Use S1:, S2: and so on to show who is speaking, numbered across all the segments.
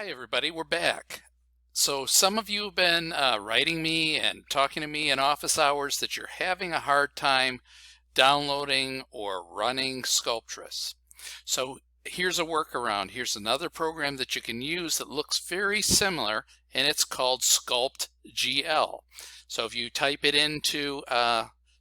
S1: Hi everybody, we're back. So some of you have been writing me and talking to me in office hours that you're having a hard time downloading or running Sculptris. So here's a workaround. Here's another program that you can use that looks very similar, and it's called Sculpt GL. So if you type it into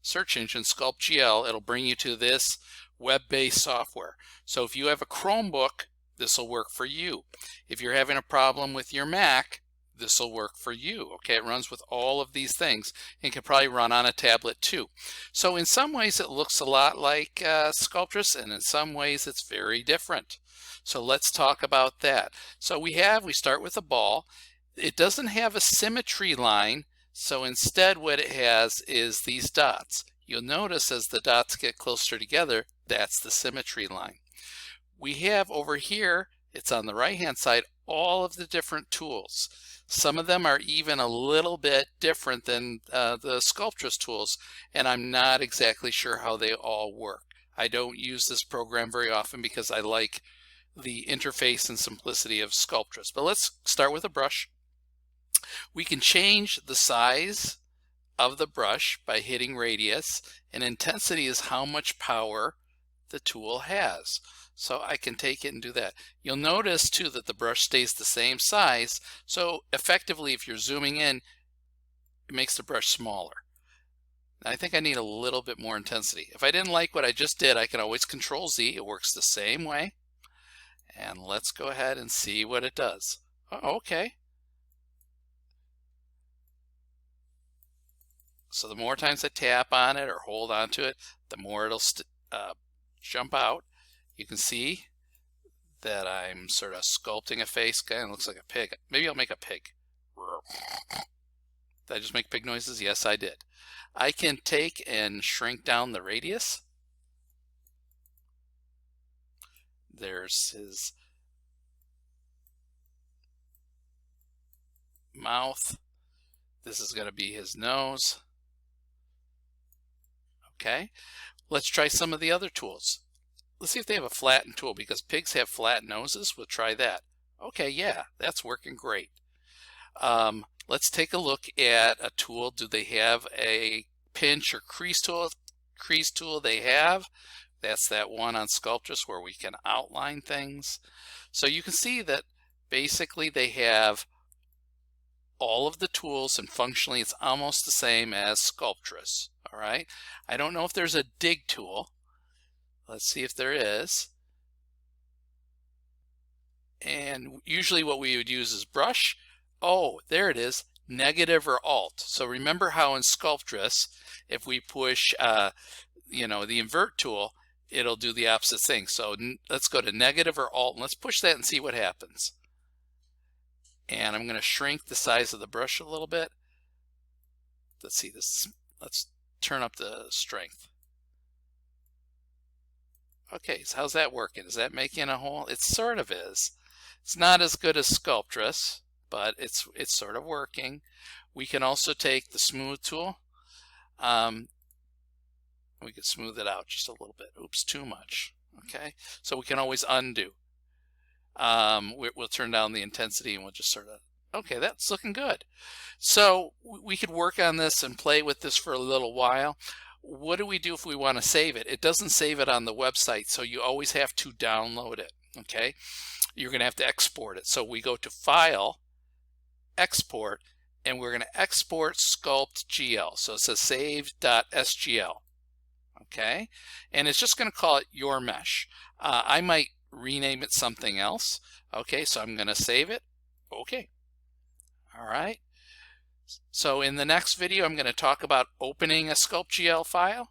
S1: search engine Sculpt GL, it'll bring you to this web-based software. So if you have a Chromebook, this will work for you. If you're having a problem with your Mac, this will work for you. Okay, it runs with all of these things and can probably run on a tablet too. So in some ways it looks a lot like Sculptris, and in some ways it's very different. So let's talk about that. So we start with a ball. It doesn't have a symmetry line, so instead what it has is these dots. You'll notice as the dots get closer together, that's the symmetry line. We have over here, it's on the right hand side, all of the different tools. Some of them are even a little bit different than the Sculptris tools, and I'm not exactly sure how they all work. I don't use this program very often because I like the interface and simplicity of Sculptris. But let's start with a brush. We can change the size of the brush by hitting radius, and intensity is how much power the tool has. So I can take it and do that. You'll notice too that the brush stays the same size, so effectively if you're zooming in, it makes the brush smaller. I think I need a little bit more intensity. If I didn't like what I just did, I can always Control Z. It works the same way. And let's go ahead and see what it does. Oh, okay. So the more times I tap on it or hold onto it, the more it'll jump out. You can see that I'm sort of sculpting a face. Kind of looks like a pig. Maybe I'll make a pig. Did I just make pig noises? Yes, I did. I can take and shrink down the radius. There's his mouth. This is going to be his nose. Okay, let's try some of the other tools. Let's see if they have a flatten tool, because pigs have flat noses. We'll try that. Okay, yeah, that's working great. Let's take a look at a tool. Do they have a pinch or crease tool? Crease tool they have. That's that one on Sculptris where we can outline things. So you can see that basically they have all of the tools, and functionally it's almost the same as Sculptris. All right. I don't know if there's a dig tool. Let's see if there is. And usually what we would use is brush. Oh, there it is, negative or alt. So remember how in Sculptris, if we push the invert tool, it'll do the opposite thing. So let's go to negative or alt, and let's push that and see what happens. And I'm going to shrink the size of the brush a little bit. Let's see this. Let's turn up the strength. Okay, so how's that working? Is that making a hole? It sort of is. It's not as good as Sculptris, but it's sort of working. We can also take the smooth tool. We can smooth it out just a little bit. Oops, too much. Okay, so we can always undo. We'll turn down the intensity, and we'll just sort of, okay, that's looking good. So we could work on this and play with this for a little while. What do we do if we want to save it? It doesn't save it on the website, so you always have to download it. Okay, you're going to have to export it. So we go to File, Export, and we're going to export Sculpt GL. So it says save.sgl. Okay, and it's just going to call it your mesh. I might rename it something else. Okay, so I'm going to save it. Okay. All right. So in the next video, I'm going to talk about opening a SculptGL file.